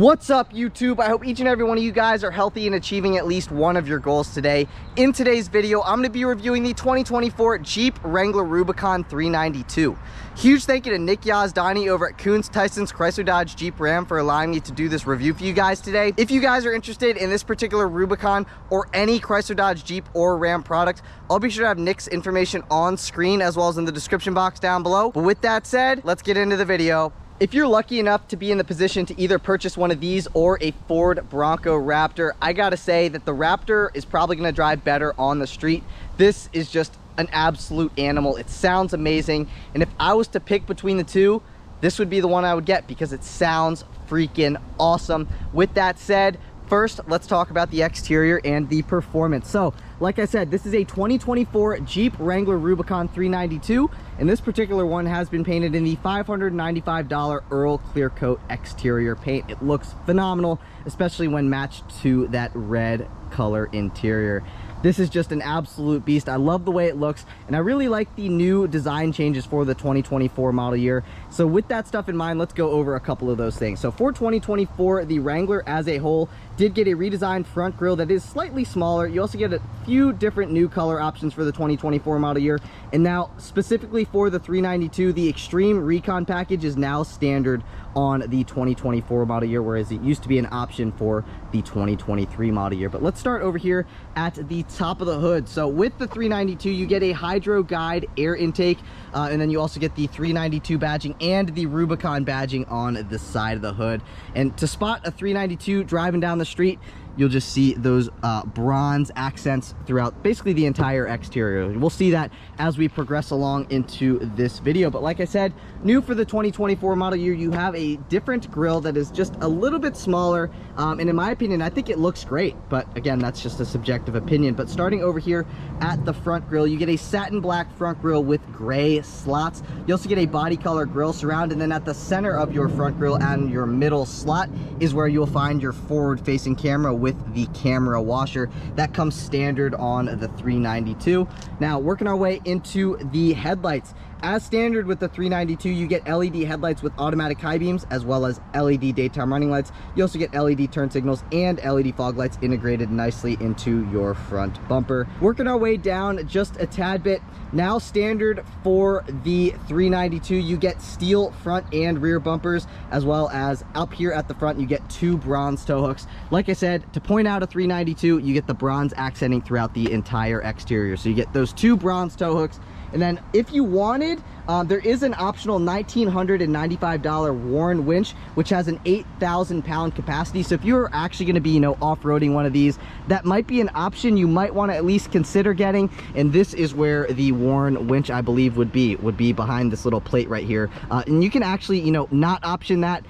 What's up, YouTube? I hope each and every one of you guys are healthy and achieving at least one of your goals today. In today's video, I'm going to be reviewing the 2024 Jeep Wrangler Rubicon 392. Huge thank you to Nick Yazdani over at Koons, Tysons, Chrysler, Dodge, Jeep, Ram for allowing me to do this review for you guys today. If you guys are interested in this particular Rubicon or any Chrysler, Dodge, Jeep, or Ram product, I'll be sure to have Nick's information on screen as well as in the description box down below. But with that said, let's get into the video. If you're lucky enough to be in the position to either purchase one of these or a Ford Bronco Raptor, I gotta say that the Raptor is probably gonna drive better on the street. This is just an absolute animal. It sounds amazing. And if I was to pick between the two, this would be the one I would get because it sounds freaking awesome. With that said, first, let's talk about the exterior and the performance. So, like I said, this is a 2024 Jeep Wrangler Rubicon 392, and this particular one has been painted in the $595 Earl Clear Coat exterior paint. It looks phenomenal, especially when matched to that red color interior. This is just an absolute beast. I love the way it looks, and I really like the new design changes for the 2024 model year. So with that stuff in mind, let's go over a couple of those things. So for 2024, the Wrangler as a whole did get a redesigned front grille that is slightly smaller. You also get a few different new color options for the 2024 model year. And now specifically for the 392, the Extreme Recon package is now standard on the 2024 model year, whereas it used to be an option for the 2023 model year. But let's start over here at the top of the hood. So with the 392, you get a Hydro Guide air intake, and then you also get the 392 badging and the Rubicon badging on the side of the hood. And to spot a 392 driving down the street, you'll just see those bronze accents throughout basically the entire exterior. We'll see that as we progress along into this video. But like I said, new for the 2024 model year, you have a different grille that is just a little bit smaller. And in my opinion, I think it looks great. But again, that's just a subjective opinion. But starting over here at the front grille, you get a satin black front grille with gray slots. You also get a body color grille surround. And then at the center of your front grille and your middle slot is where you'll find your forward-facing camera with the camera washer. That comes standard on the 392. Now, working our way into the headlights. As standard with the 392, you get LED headlights with automatic high beams as well as LED daytime running lights. You also get LED turn signals and LED fog lights integrated nicely into your front bumper. Working our way down just a tad bit. Now standard for the 392, you get steel front and rear bumpers, as well as up here at the front, you get two bronze tow hooks. Like I said, to point out a 392, you get the bronze accenting throughout the entire exterior. So you get those two bronze tow hooks. And then if you wanted, there is an optional $1,995 Warren winch, which has an 8,000 pound capacity. So if you're actually going to be, off-roading one of these, that might be an option you might want to at least consider getting. And this is where the Warren winch, I believe, would be behind this little plate right here. And you can actually, not option that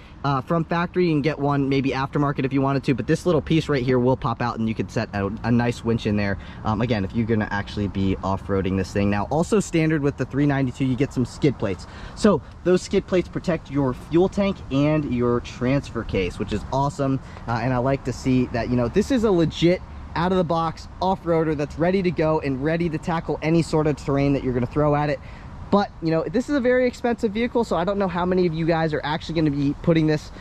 from factory. You can get one maybe aftermarket if you wanted to, but this little piece right here will pop out and you could set a nice winch in there. Again, if you're going to actually be off-roading this thing. Now, also standard with the 392, you get some skid plates. So those skid plates protect your fuel tank and your transfer case, which is awesome. And I like to see that, this is a legit out of the box off-roader that's ready to go and ready to tackle any sort of terrain that you're going to throw at it. But, this is a very expensive vehicle, so I don't know how many of you guys are actually going to be putting this,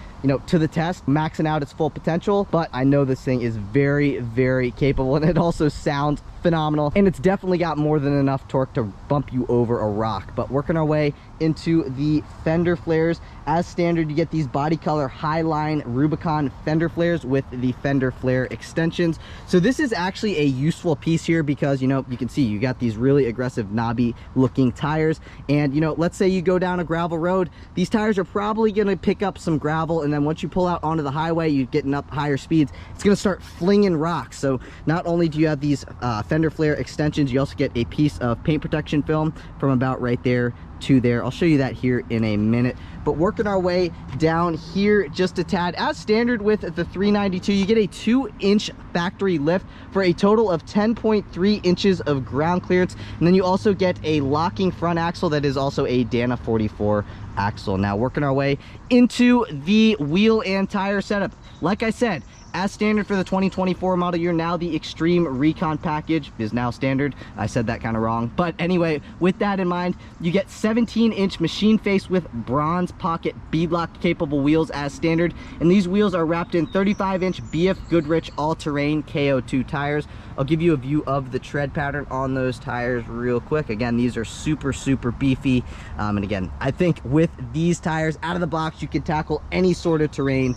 to the test, maxing out its full potential. But I know this thing is very, very capable, and it also sounds phenomenal. And it's definitely got more than enough torque to bump you over a rock. But working our way into the fender flares. As standard, you get these body color Highline Rubicon fender flares with the fender flare extensions. So this is actually a useful piece here because, you can see you got these really aggressive knobby looking tires. And, let's say you go down a gravel road, these tires are probably going to pick up some gravel. And then once you pull out onto the highway, you're getting up higher speeds, it's going to start flinging rocks. So not only do you have these fender flare extensions, you also get a piece of paint protection film from about right there to there. I'll show you that here in a minute. But working our way down here just a tad, as standard with the 392, you get a 2-inch factory lift for a total of 10.3 inches of ground clearance. And then you also get a locking front axle that is also a Dana 44 axle. Now working our way into the wheel and tire setup. Like I said, as standard for the 2024 model year, now the Extreme Recon package is now standard. I said that kind of wrong, but anyway, with that in mind, you get 17 17-inch machine face with bronze pocket beadlock capable wheels as standard, and these wheels are wrapped in 35-inch BF Goodrich all-terrain KO2 tires. I'll give you a view of the tread pattern on those tires real quick. Again, these are super beefy, and again, I think with these tires out of the box, you can tackle any sort of terrain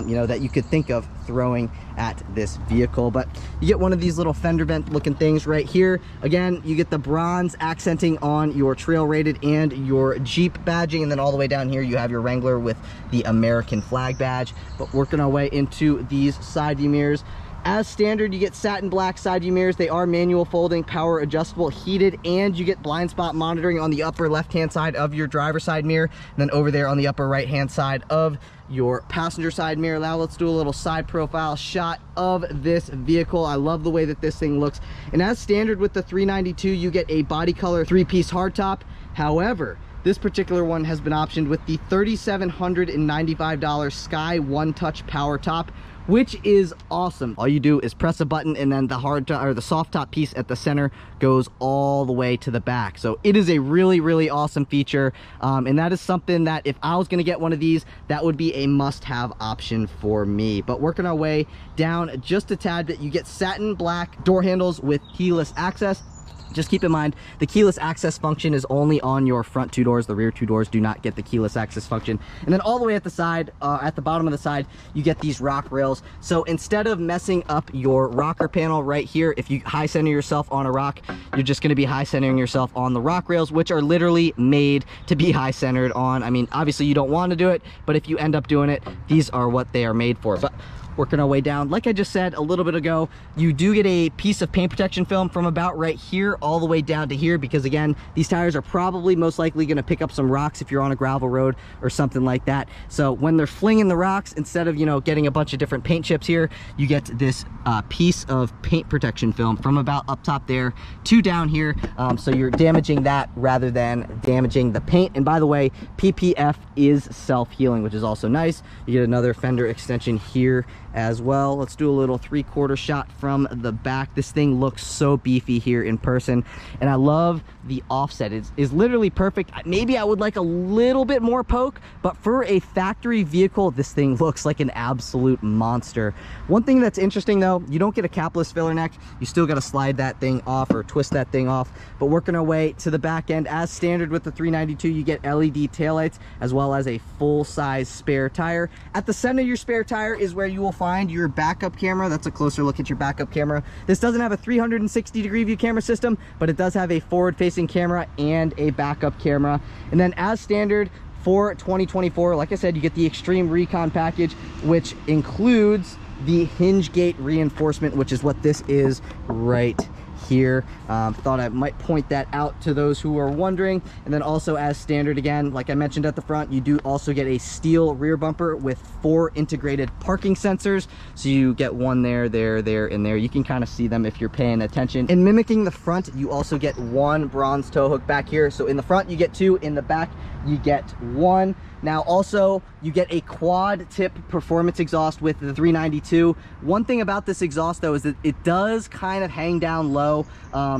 you know, that you could think of throwing at this vehicle. But you get one of these little fender vent looking things right here. Again, you get the bronze accenting on your trail rated and your Jeep badging, and then all the way down here you have your Wrangler with the American flag badge. But working our way into these side view mirrors, as standard, you get satin black side view mirrors. They are manual folding, power adjustable, heated, and you get blind spot monitoring on the upper left hand side of your driver's side mirror, and then over there on the upper right hand side of your passenger side mirror. Now let's do a little side profile shot of this vehicle. I love the way that this thing looks, and as standard with the 392, you get a body color 3-piece hardtop. However, this particular one has been optioned with the $3,795 Sky One Touch power top, which is awesome. All you do is press a button, and then the hard top, or the soft top piece at the center, goes all the way to the back. So it is a really awesome feature, and that is something that if I was going to get one of these, that would be a must-have option for me. But working our way down just a tad bit, you get satin black door handles with keyless access. Just keep in mind, the keyless access function is only on your front two doors. The rear two doors do not get the keyless access function. And then all the way at the side, at the bottom of the side, you get these rock rails. So instead of messing up your rocker panel right here, if you high center yourself on a rock, you're just going to be high centering yourself on the rock rails, which are literally made to be high centered on. I mean, obviously you don't want to do it, but if you end up doing it, these are what they are made for. But working our way down, like I just said a little bit ago, you do get a piece of paint protection film from about right here all the way down to here, because again, these tires are probably most likely going to pick up some rocks if you're on a gravel road or something like that. So when they're flinging the rocks, instead of, you know, getting a bunch of different paint chips here, you get this piece of paint protection film from about up top there to down here. So you're damaging that rather than damaging the paint. And by the way, PPF is self-healing, which is also nice. You get another fender extension here as well. Let's do a little 3/4 shot from the back. This thing looks so beefy here in person, and I love the offset. It is literally perfect. Maybe I would like a little bit more poke, but for a factory vehicle, this thing looks like an absolute monster. One thing that's interesting though, you don't get a capless filler neck. You still got to slide that thing off or twist that thing off. But working our way to the back end, as standard with the 392, you get LED taillights as well as a full-size spare tire. At the center of your spare tire is where you will find your backup camera. That's a closer look at your backup camera. This doesn't have a 360-degree view camera system, but it does have a forward-facing camera and a backup camera. And then as standard for 2024, like I said, you get the Extreme Recon package, which includes the hinge gate reinforcement, which is what this is right here. Thought I might point that out to those who are wondering. And then also as standard, again, like I mentioned at the front, you do also get a steel rear bumper with 4 integrated parking sensors. So you get one there, and there. You can kind of see them if you're paying attention. And mimicking the front, you also get 1 bronze tow hook back here. So in the front you get 2, in the back you get 1. Now also you get a quad tip performance exhaust with the 392. One thing about this exhaust though is that it does kind of hang down low,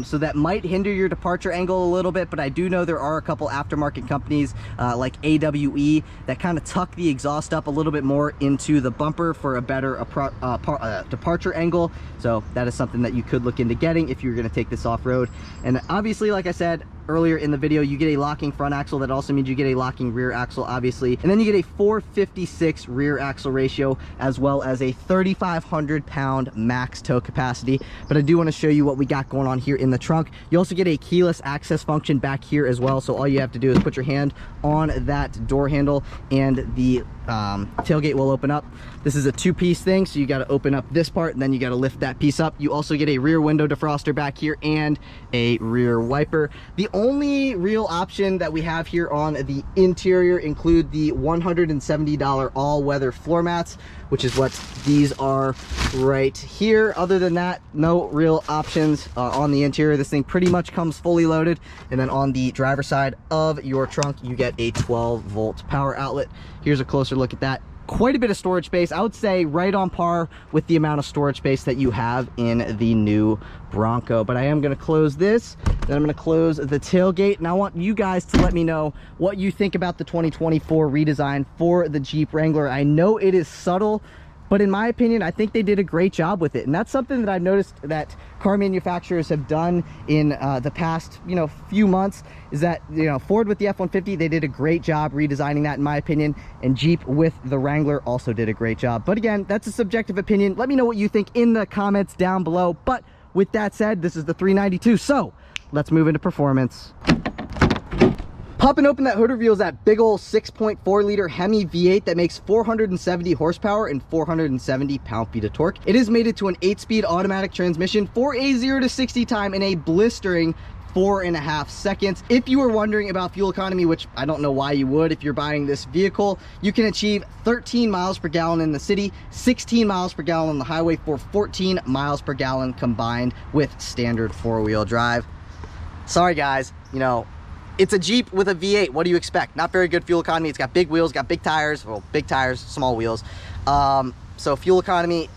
so that might hinder your departure angle a little bit, but I do know there are a couple aftermarket companies like AWE that kind of tuck the exhaust up a little bit more into the bumper for a better departure angle. So that is something that you could look into getting if you're going to take this off-road. And obviously, like I said earlier in the video, you get a locking front axle. That also means you get a locking rear axle, obviously, and then you get a 456 rear axle ratio as well as a 3,500 pound max tow capacity. But I do want to show you what we got going on here in the trunk. You also get a keyless access function back here as well, so all you have to do is put your hand on that door handle and the tailgate will open up. This is a 2-piece thing, so you got to open up this part and then you got to lift that piece up. You also get a rear window defroster back here and a rear wiper. The only real option that we have here on the interior include the $170 all-weather floor mats, which is what these are right here. Other than that, no real options on the interior. This thing pretty much comes fully loaded. And then on the driver's side of your trunk, you get a 12-volt power outlet. Here's a closer look at that quite a bit of storage space. I would say right on par with the amount of storage space that you have in the new Bronco. But I am going to close this, then I'm going to close the tailgate, and I want you guys to let me know what you think about the 2024 redesign for the Jeep Wrangler. I know it is subtle, but in my opinion, I think they did a great job with it. And that's something that I've noticed that car manufacturers have done in the past, few months, is that, Ford with the F-150, they did a great job redesigning that, in my opinion. And Jeep with the Wrangler also did a great job. But again, that's a subjective opinion. Let me know what you think in the comments down below. But with that said, this is the 392. So let's move into performance. Popping open that hood reveals that big ol' 6.4 liter Hemi V8 that makes 470 horsepower and 470 pound-feet of torque. It is mated to an 8-speed automatic transmission for a 0 to 60 time in a blistering 4.5 seconds. If you were wondering about fuel economy, which I don't know why you would if you're buying this vehicle, you can achieve 13 miles per gallon in the city, 16 miles per gallon on the highway for 14 miles per gallon combined with standard four-wheel drive. Sorry guys, it's a Jeep with a V8. What do you expect? Not very good fuel economy. It's got big wheels, got big tires. Well, big tires, small wheels. So fuel economy,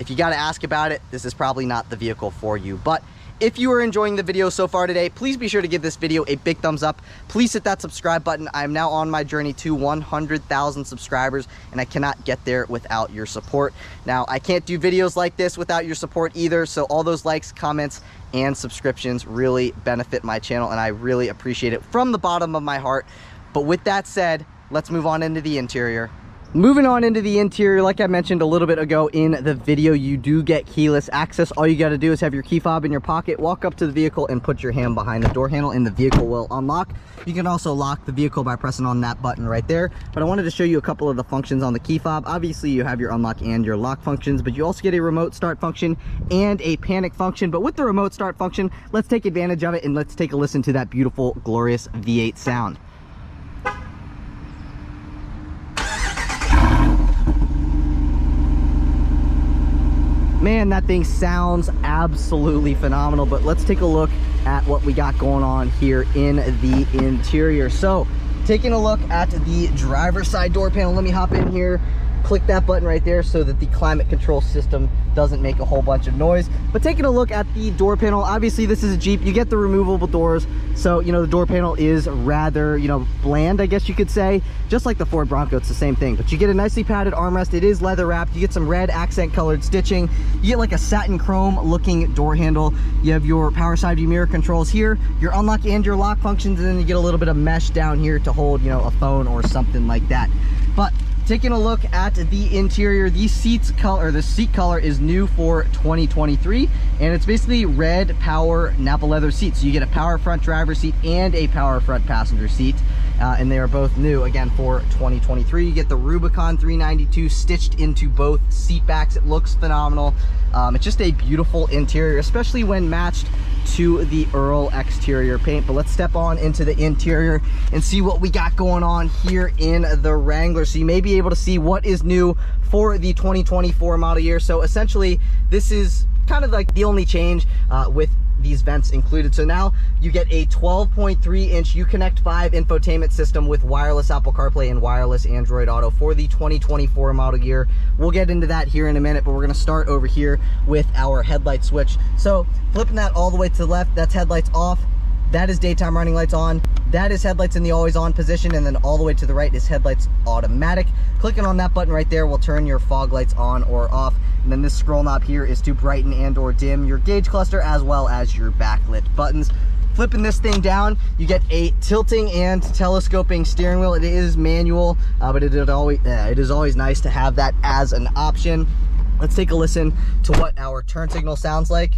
if you got to ask about it, this is probably not the vehicle for you. But if you are enjoying the video so far today, please be sure to give this video a big thumbs up. Please hit that subscribe button. I am now on my journey to 100,000 subscribers, and I cannot get there without your support. Now, I can't do videos like this without your support either, so all those likes, comments, and subscriptions really benefit my channel, and I really appreciate it from the bottom of my heart. But with that said, let's move on into the interior. Moving on into the interior, like I mentioned a little bit ago in the video, you do get keyless access. All you got to do is have your key fob in your pocket, walk up to the vehicle, and put your hand behind the door handle, and the vehicle will unlock. You can also lock the vehicle by pressing on that button right there. But I wanted to show you a couple of the functions on the key fob. Obviously, you have your unlock and your lock functions, but you also get a remote start function and a panic function. But with the remote start function, let's take advantage of it, and let's take a listen to that beautiful, glorious V8 sound. Man, that thing sounds absolutely phenomenal. But let's take a look at what we got going on here in the interior. So taking a look at the driver's side door panel, let me hop in here, click that button right there so that the climate control system doesn't make a whole bunch of noise. But taking a look at the door panel, obviously this is a Jeep, you get the removable doors, so the door panel is rather bland, I guess you could say. Just like the Ford Bronco, it's the same thing. But you get a nicely padded armrest, it is leather wrapped, you get some red accent colored stitching, you get like a satin chrome looking door handle, you have your power side view mirror controls here, your unlock and your lock functions, and then you get a little bit of mesh down here to hold a phone or something like that. But taking a look at the interior, the seat color is new for 2023, and it's basically red power Nappa leather seats. So you get a power front driver's seat and a power front passenger seat, and they are both new again for 2023. You get the Rubicon 392 stitched into both seat backs. It looks phenomenal. It's just a beautiful interior, especially when matched to the Earl exterior paint. But let's step on into the interior and see what we got going on here in the Wrangler, so you may be able to see what is new for the 2024 model year. So essentially this is kind of like the only change with these vents included. So now you get a 12.3-inch Uconnect 5 infotainment system with wireless Apple CarPlay and wireless Android Auto for the 2024 model year. We'll get into that here in a minute, but we're going to start over here with our headlight switch. So flipping that all the way to the left, that's headlights off. That is daytime running lights on. That is headlights in the always on position, and then all the way to the right is headlights automatic. Clicking on that button right there will turn your fog lights on or off. And then this scroll knob here is to brighten and or dim your gauge cluster as well as your backlit buttons. Flipping this thing down, you get a tilting and telescoping steering wheel. It is manual, but it is always nice to have that as an option. Let's take a listen to what our turn signal sounds like.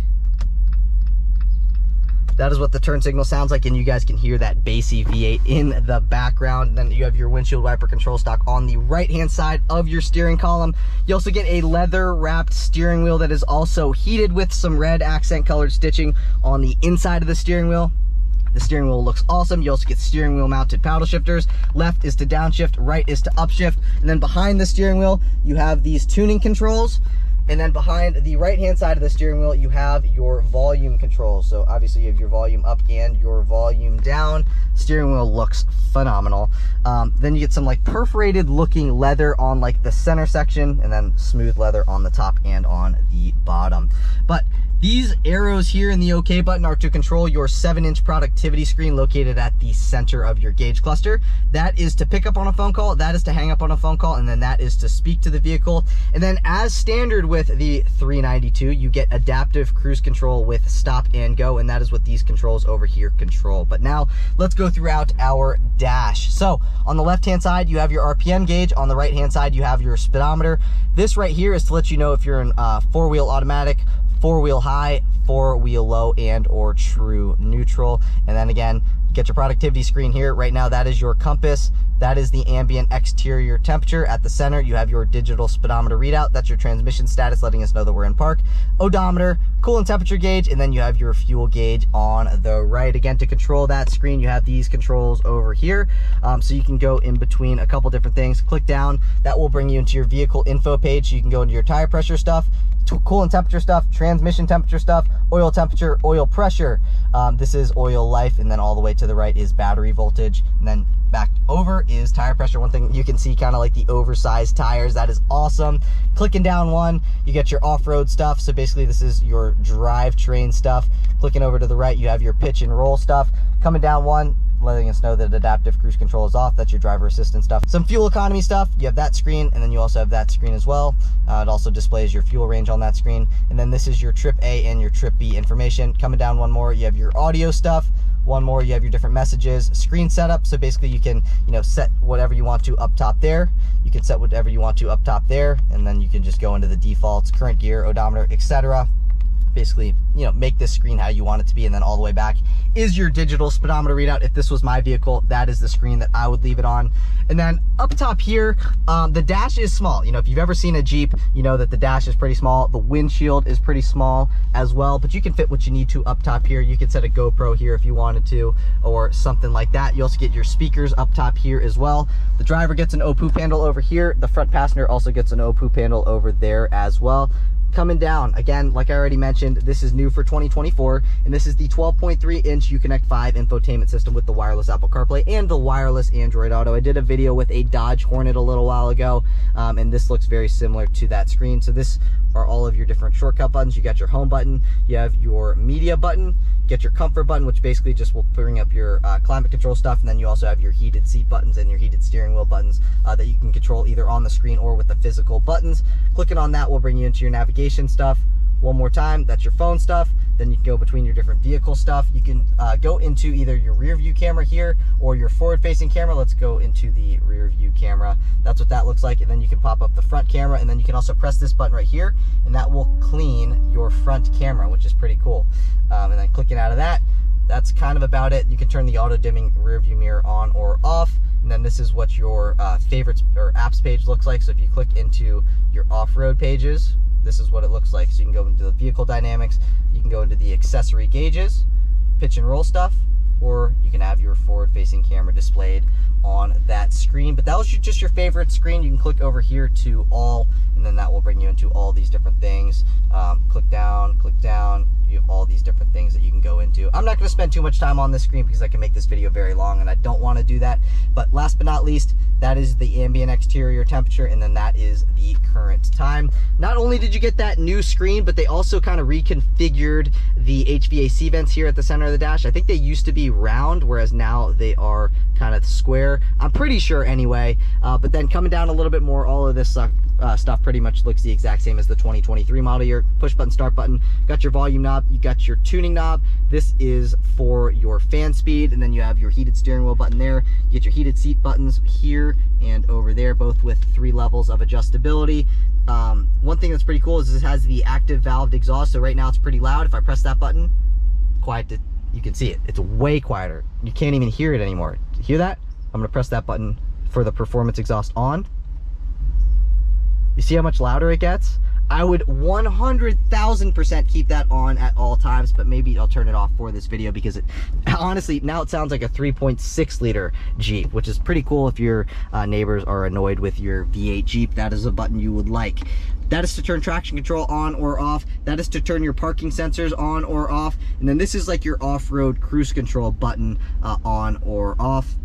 That is what the turn signal sounds like, and you guys can hear that bassy V8 in the background. And then you have your windshield wiper control stock on the right-hand side of your steering column. You also get a leather-wrapped steering wheel that is also heated with some red accent-colored stitching on the inside of the steering wheel. The steering wheel looks awesome. You also get steering wheel mounted paddle shifters. Left is to downshift, right is to upshift. And then behind the steering wheel, you have these tuning controls. And then behind the right-hand side of the steering wheel, you have your volume controls. So obviously you have your volume up and your volume down. Steering wheel looks phenomenal. Then you get some like perforated looking leather on like the center section, and then smooth leather on the top and on the bottom. But these arrows here in the OK button are to control your 7-inch productivity screen located at the center of your gauge cluster. That is to pick up on a phone call, that is to hang up on a phone call, and then that is to speak to the vehicle. And then as standard with the 392, you get adaptive cruise control with stop and go, and that is what these controls over here control. But now let's go throughout our dash. So on the left-hand side, you have your RPM gauge. On the right-hand side, you have your speedometer. This right here is to let you know if you're in 4-wheel automatic, 4-wheel high, 4-wheel low, and or true neutral. And then again, you get your productivity screen here. Right now, that is your compass. That is the ambient exterior temperature. At the center, you have your digital speedometer readout. That's your transmission status, letting us know that we're in park. Odometer, coolant temperature gauge, and then you have your fuel gauge on the right. Again, to control that screen, you have these controls over here. So you can go in between a couple different things. Click down, that will bring you into your vehicle info page. So you can go into your tire pressure stuff, coolant temperature stuff, transmission temperature stuff, oil temperature, oil pressure. This is oil life, and then all the way to the right is battery voltage, and then back over is tire pressure. One thing you can see, kind of like the oversized tires. That is awesome. Clicking down one, you get your off-road stuff. So basically this is your drivetrain stuff. Clicking over to the right, you have your pitch and roll stuff. Coming down one, letting us know that adaptive cruise control is off. That's your driver assistance stuff. Some fuel economy stuff, you have that screen, and then you also have that screen as well. It also displays your fuel range on that screen. And then this is your trip A and your trip B information. Coming down one more, you have your audio stuff. One more, you have your different messages, screen setup. So basically you can, set whatever you want to up top there. You can set whatever you want to up top there, and then you can just go into the defaults, current gear, odometer, etc. Basically, make this screen how you want it to be. And then all the way back is your digital speedometer readout. If this was my vehicle, that is the screen that I would leave it on. And then up top here, the dash is small. If you've ever seen a Jeep, you know that the dash is pretty small. The windshield is pretty small as well, but you can fit what you need to up top here. You can set a GoPro here if you wanted to, or something like that. You also get your speakers up top here as well. The driver gets an O-Poop handle over here. The front passenger also gets an O-Poop handle over there as well. Coming down, again, like I already mentioned, this is new for 2024, and this is the 12.3-inch Uconnect 5 infotainment system with the wireless Apple CarPlay and the wireless Android Auto. I did a video with a Dodge Hornet a little while ago, and this looks very similar to that screen. So this are all of your different shortcut buttons. You got your home button, you have your media button, you get your comfort button, which basically just will bring up your climate control stuff, and then you also have your heated seat buttons and your heated steering wheel buttons that you can control either on the screen or with the physical buttons. Clicking on that will bring you into your navigation stuff. One more time, that's your phone stuff. Then you can go between your different vehicle stuff. You can go into either your rear view camera here or your forward facing camera. Let's go into the rear view camera. That's what that looks like. And then you can pop up the front camera, and then you can also press this button right here, and that will clean your front camera, which is pretty cool. And then clicking out of that, that's kind of about it. You can turn the auto dimming rear view mirror on or off. And then this is what your favorites or apps page looks like. So if you click into your off-road pages, this is what it looks like. So you can go into the vehicle dynamics, you can go into the accessory gauges, pitch and roll stuff, or you can have your forward-facing camera displayed on that screen. But that was just your favorite screen. You can click over here to all, and then that will bring you into all these different things. Click down, you have all these different things that you can go into. I'm not going to spend too much time on this screen because I can make this video very long, and I don't want to do that. But last but not least, that is the ambient exterior temperature, and then that is the current time. Not only did you get that new screen, but they also kind of reconfigured the HVAC vents here at the center of the dash. I think they used to be round, whereas now they are kind of square. I'm pretty sure anyway. But then coming down a little bit more, all of this stuff pretty much looks the exact same as the 2023 model year. Push button, start button, got your volume knob, you got your tuning knob. This is for your fan speed, and then you have your heated steering wheel button there. You get your heated seat buttons here and over there, both with 3 levels of adjustability. One thing that's pretty cool is this has the active valved exhaust. So right now it's pretty loud. If I press that button, quiet, you can see it. It's way quieter. You can't even hear it anymore. Hear that? I'm gonna press that button for the performance exhaust on. You see how much louder it gets? I would 100,000% keep that on at all times, but maybe I'll turn it off for this video because it honestly, now it sounds like a 3.6 liter Jeep, which is pretty cool if your neighbors are annoyed with your V8 Jeep. That is a button you would like. That is to turn traction control on or off. That is to turn your parking sensors on or off. And then this is like your off-road cruise control button on or off.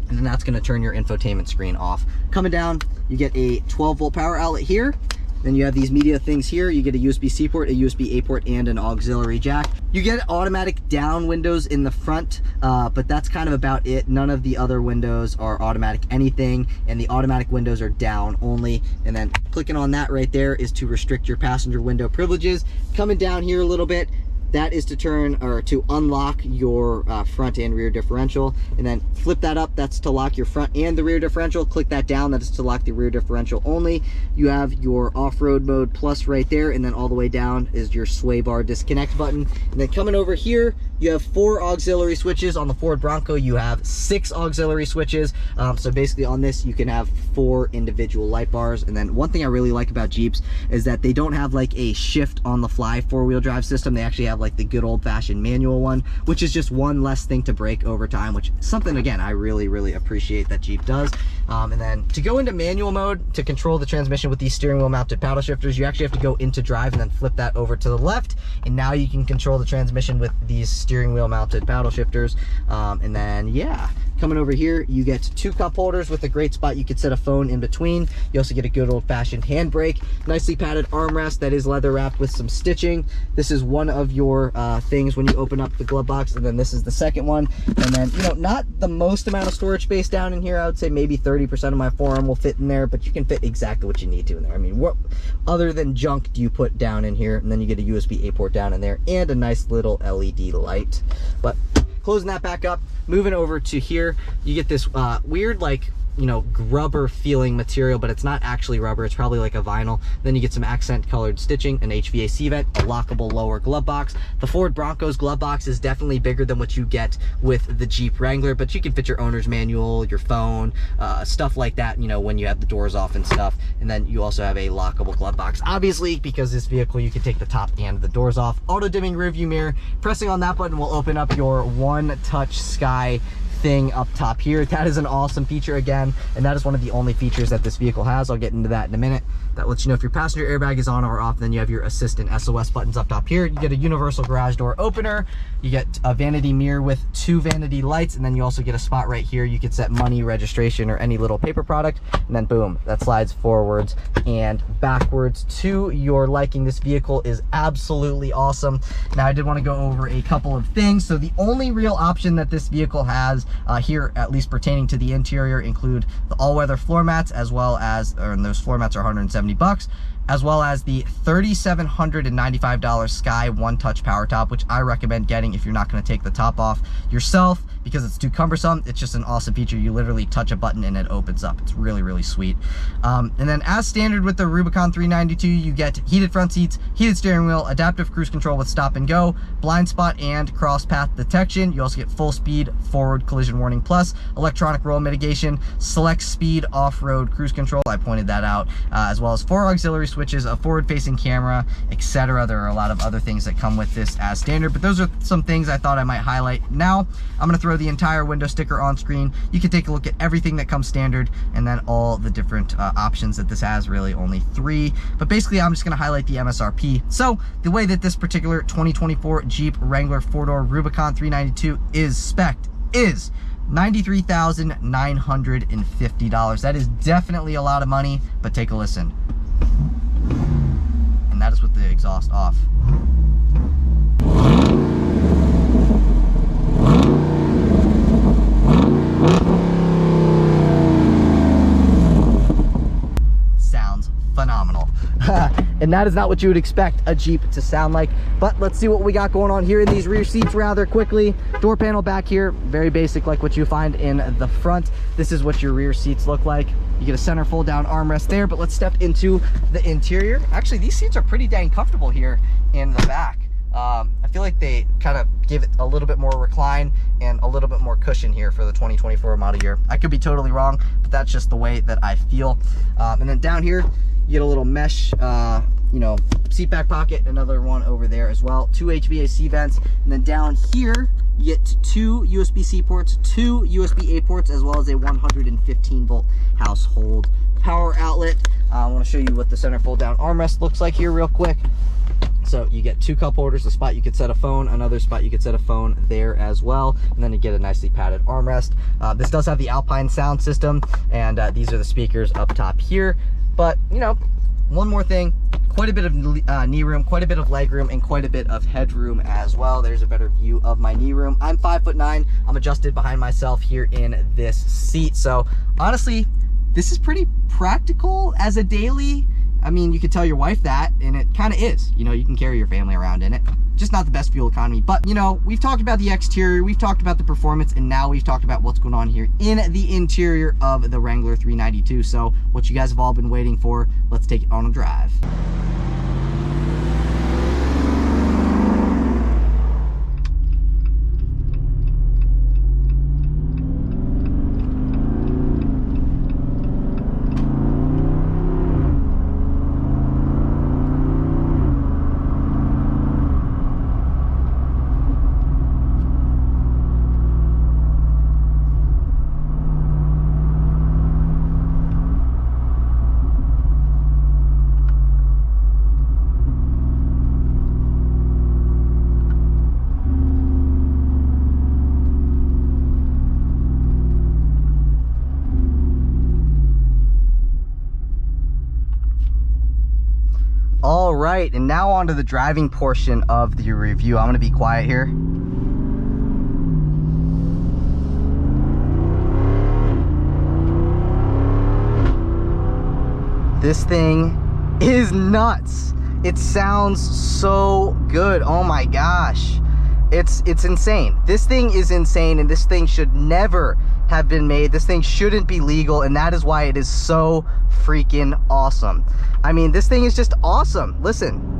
And then that's gonna turn your infotainment screen off. Coming down, you get a 12-volt power outlet here. Then you have these media things here. You get a USB-C port, a USB-A port, and an auxiliary jack. You get automatic down windows in the front, but that's kind of about it. None of the other windows are automatic anything, and the automatic windows are down only. And then clicking on that right there is to restrict your passenger window privileges. Coming down here a little bit, that is to turn or to unlock your front and rear differential, and then flip that up. That's to lock your front and the rear differential. Click that down. That is to lock the rear differential only. You have your off-road mode plus right there, and then all the way down is your sway bar disconnect button. And then coming over here, you have 4 auxiliary switches. On the Ford Bronco, you have 6 auxiliary switches. So basically on this, you can have 4 individual light bars. And then one thing I really like about Jeeps is that they don't have like a shift on the fly 4-wheel drive system. They actually have like the good old-fashioned manual one, which is just one less thing to break over time, which is something, again, I really appreciate that Jeep does. And then to go into manual mode to control the transmission with these steering wheel mounted paddle shifters, you actually have to go into drive and then flip that over to the left, and now you can control the transmission with these steering wheel mounted paddle shifters. And then yeah, coming over here, you get 2 cup holders with a great spot you could set a phone in between. You also get a good old-fashioned handbrake, nicely padded armrest that is leather wrapped with some stitching. This is one of your things when you open up the glove box, and then this is the second one. And then, you know, not the most amount of storage space down in here. I would say maybe 30% of my forearm will fit in there, but you can fit exactly what you need to in there. I mean, what other than junk do you put down in here? And then you get a USB-A port down in there and a nice little LED light. But closing that back up, moving over to here, you get this weird, like, you know, rubber feeling material, but it's not actually rubber. It's probably like a vinyl. Then you get some accent colored stitching, an HVAC vent, a lockable lower glove box. The Ford Bronco's glove box is definitely bigger than what you get with the Jeep Wrangler, but you can fit your owner's manual, your phone, stuff like that, you know, when you have the doors off and stuff. And then you also have a lockable glove box, obviously, because this vehicle, you can take the top and the doors off. Auto dimming rear view mirror. Pressing on that button will open up your One Touch Sky thing up top here. That is an awesome feature again, and that is one of the only features that this vehicle has. I'll get into that in a minute. That lets you know if your passenger airbag is on or off. Then you have your assist and SOS buttons up top here. You get a universal garage door opener. You get a vanity mirror with 2 vanity lights, and then you also get a spot right here. You could set money, registration, or any little paper product, and then boom, that slides forwards and backwards to your liking. This vehicle is absolutely awesome. Now, I did want to go over a couple of things. So the only real option that this vehicle has here, at least pertaining to the interior, include the all-weather floor mats, as well as, and those floor mats are $170 bucks, as well as the $3,795 Sky One Touch Power Top, which I recommend getting if you're not going to take the top off yourself because it's too cumbersome. It's just an awesome feature. You literally touch a button and it opens up. It's really sweet. And then as standard with the Rubicon 392, you get heated front seats, heated steering wheel, adaptive cruise control with stop and go, blind spot and cross path detection. You also get full speed forward collision warning plus, electronic roll mitigation, select speed off-road cruise control. I pointed that out, as well as 4 auxiliary switches, a forward-facing camera, etc. There are a lot of other things that come with this as standard, but those are some things I thought I might highlight. Now, I'm going to throw the entire window sticker on screen. You can take a look at everything that comes standard, and then all the different options that this has, really only 3. But basically, I'm just going to highlight the MSRP. So, the way that this particular 2024 Jeep Wrangler 4-door Rubicon 392 is spec'd is $93,950. That is definitely a lot of money, but take a listen. And that is with the exhaust off. Sounds phenomenal. And that is not what you would expect a Jeep to sound like, but let's see what we got going on here in these rear seats rather quickly. Door panel back here, very basic like what you find in the front. This is what your rear seats look like. You get a center fold down armrest there, but let's step into the interior. Actually, these seats are pretty dang comfortable here in the back. I feel like they kind of give it a little bit more recline and a little bit more cushion here for the 2024 model year. I could be totally wrong, but that's just the way that I feel. And then down here, you get a little mesh you know, seat back pocket, another one over there as well. 2 HVAC vents, and then down here you get 2 USB-C ports, 2 USB-A ports, as well as a 115 volt household power outlet. I want to show you what the center fold down armrest looks like here real quick. So you get 2 cup holders, a spot you could set a phone, another spot you could set a phone there as well, and then you get a nicely padded armrest. This does have the Alpine sound system, and these are the speakers up top here. But, you know, one more thing, quite a bit of knee room, quite a bit of leg room, and quite a bit of headroom as well. There's a better view of my knee room. I'm 5'9". I'm adjusted behind myself here in this seat. So honestly, this is pretty practical as a daily. I mean, you could tell your wife that, and it kind of is. You know, you can carry your family around in it. Just not the best fuel economy. But, you know, we've talked about the exterior, we've talked about the performance, and now we've talked about what's going on here in the interior of the Wrangler 392. So, what you guys have all been waiting for, let's take it on a drive. All right, and now on to the driving portion of the review. I'm gonna be quiet here. This thing is nuts. It sounds so good. Oh my gosh. It's insane. This thing is insane, and this thing should never have been made. This thing shouldn't be legal, and that is why it is so freaking awesome. I mean, this thing is just awesome. Listen.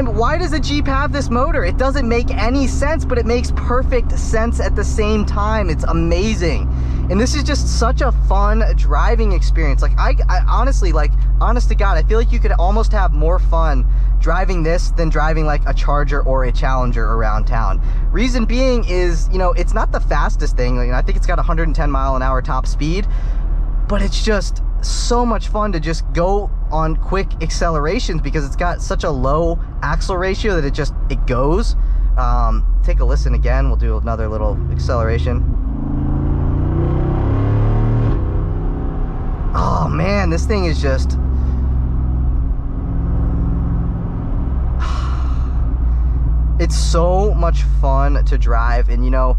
Why does a Jeep have this motor? It doesn't make any sense, but it makes perfect sense at the same time. It's amazing. And this is just such a fun driving experience. Like, I honestly, like, honest to God, I feel like you could almost have more fun driving this than driving like a Charger or a Challenger around town. Reason being is, you know, it's not the fastest thing. Like, I think it's got 110 mile an hour top speed, but it's just so much fun to just go on quick accelerations because it's got such a low axle ratio that it goes. Take a listen again. We'll do another little acceleration. Oh man, this thing is just, it's so much fun to drive. And you know,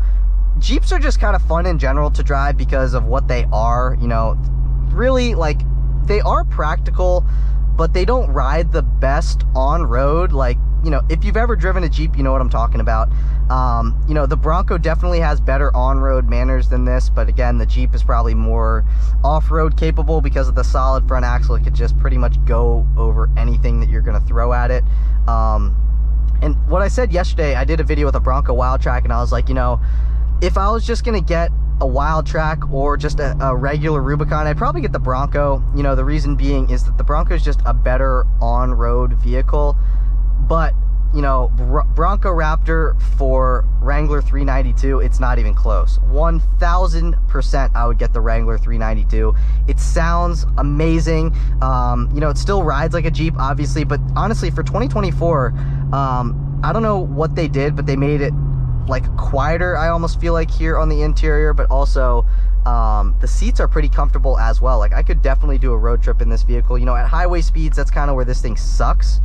Jeeps are just kind of fun in general to drive because of what they are. You know, really, like, they are practical, but they don't ride the best on road. Like, you know, if you've ever driven a Jeep, you know what I'm talking about. You know, the Bronco definitely has better on-road manners than this, but again, the Jeep is probably more off-road capable because of the solid front axle. It could just pretty much go over anything that you're going to throw at it. And what I said yesterday, I did a video with a Bronco Wild Track, and I was like, you know, if I was just going to get a Wild Track or just a regular Rubicon, I'd probably get the Bronco. You know, the reason being is that the Bronco is just a better on-road vehicle. But, you know, Bronco Raptor for Wrangler 392, it's not even close. 1000% I would get the Wrangler 392. It sounds amazing. You know, it still rides like a Jeep, obviously, but honestly, for 2024, I don't know what they did, but they made it like quieter, I almost feel like, here on the interior, but also the seats are pretty comfortable as well. Like, I could definitely do a road trip in this vehicle. You know, at highway speeds, that's kind of where this thing sucks.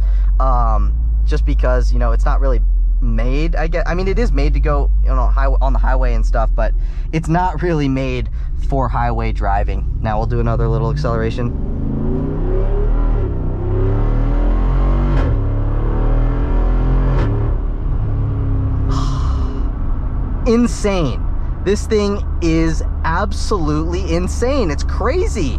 Just because, you know, it's not really made, I mean, it is made to go, you know, on the highway and stuff, but it's not really made for highway driving. Now we'll do another little acceleration. Insane. This thing is absolutely insane. It's crazy.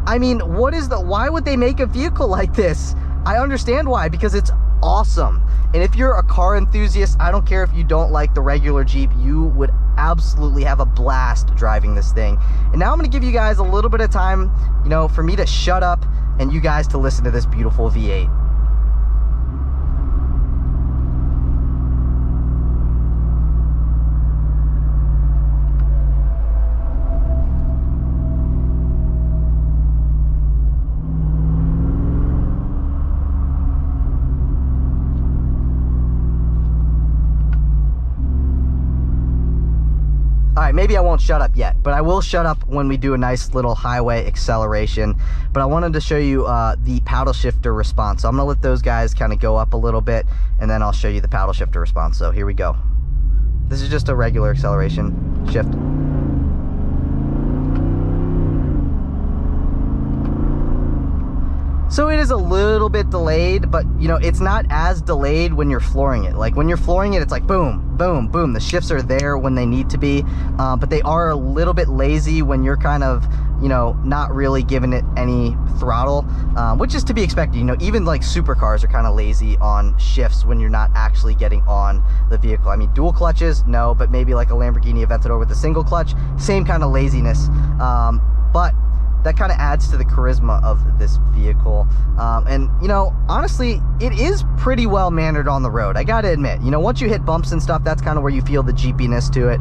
I mean, why would they make a vehicle like this? I understand why, because it's awesome. And if you're a car enthusiast, I don't care if you don't like the regular Jeep, you would absolutely have a blast driving this thing. And now I'm gonna give you guys a little bit of time, you know, for me to shut up and you guys to listen to this beautiful V8. All right, maybe I won't shut up yet, but I will shut up when we do a nice little highway acceleration. But I wanted to show you the paddle shifter response. So I'm gonna let those guys kind of go up a little bit, and then I'll show you the paddle shifter response. So here we go. This is just a regular acceleration shift. So it is a little bit delayed, but you know, it's not as delayed when you're flooring it. Like when you're flooring it, it's like boom, boom, boom. The shifts are there when they need to be, but they are a little bit lazy when you're kind of, you know, not really giving it any throttle, which is to be expected. You know, even like supercars are kind of lazy on shifts when you're not actually getting on the vehicle. I mean, dual clutches, no, but maybe like a Lamborghini Aventador with a single clutch, same kind of laziness. But that kind of adds to the charisma of this vehicle. And you know, honestly, it is pretty well mannered on the road, I gotta admit. You know, once you hit bumps and stuff, that's kind of where you feel the Jeepiness to it.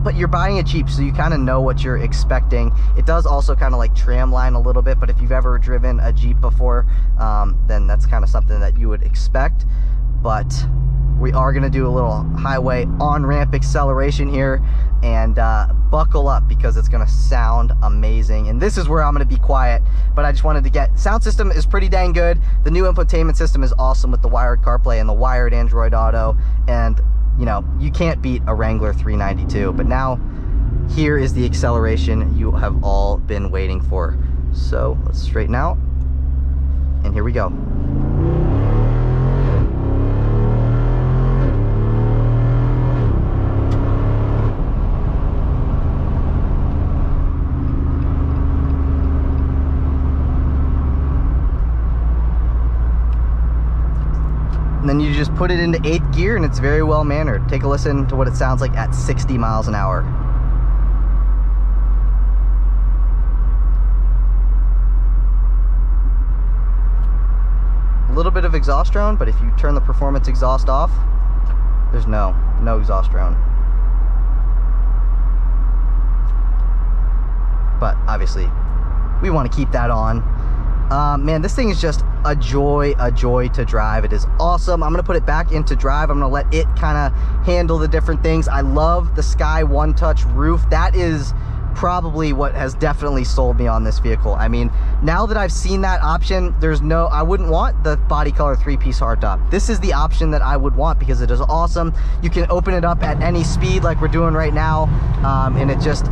But you're buying a Jeep, so you kind of know what you're expecting. It does also kind of like tram line a little bit, but if you've ever driven a Jeep before, then that's kind of something that you would expect. But we are going to do a little highway on-ramp acceleration here, and buckle up because it's going to sound amazing. And this is where I'm going to be quiet, but I just wanted to get, sound system is pretty dang good. The new infotainment system is awesome with the wired CarPlay and the wired Android Auto, and you know, you can't beat a Wrangler 392. But now here is the acceleration you have all been waiting for. So let's straighten out, and here we go. And then you just put it into 8th gear and it's very well mannered. Take a listen to what it sounds like at 60 miles an hour. A little bit of exhaust drone, but if you turn the performance exhaust off, there's no exhaust drone. But obviously, we want to keep that on. Man, this thing is just a joy to drive. It is awesome. I'm gonna put it back into drive. I'm gonna let it kind of handle the different things. I love the Sky One Touch roof. That is probably what has definitely sold me on this vehicle. I mean, now that I've seen that option, I wouldn't want the body color 3-piece hardtop. This is the option that I would want because it is awesome. You can open it up at any speed like we're doing right now, and it's just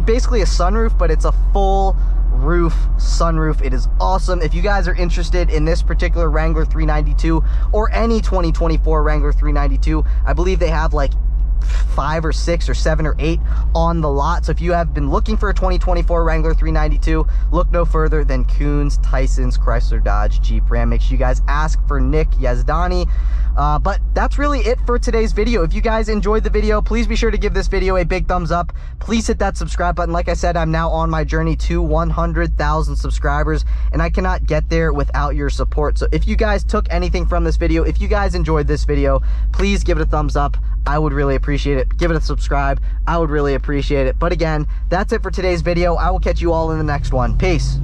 basically a sunroof, but it's a full roof sunroof. It is awesome. If you guys are interested in this particular Wrangler 392 or any 2024 Wrangler 392, I believe they have like 5 or 6 or 7 or 8 on the lot. So if you have been looking for a 2024 Wrangler 392, look no further than Koons, Tysons, Chrysler, Dodge, Jeep, Ram. Make sure you guys ask for nick.yazdani. But that's really it for today's video. If you guys enjoyed the video, please be sure to give this video a big thumbs up. Please hit that subscribe button. Like I said, I'm now on my journey to 100,000 subscribers, and I cannot get there without your support. So if you guys took anything from this video, if you guys enjoyed this video, please give it a thumbs up. I would really appreciate it. Give it a subscribe. I would really appreciate it. But again, that's it for today's video. I will catch you all in the next one. Peace.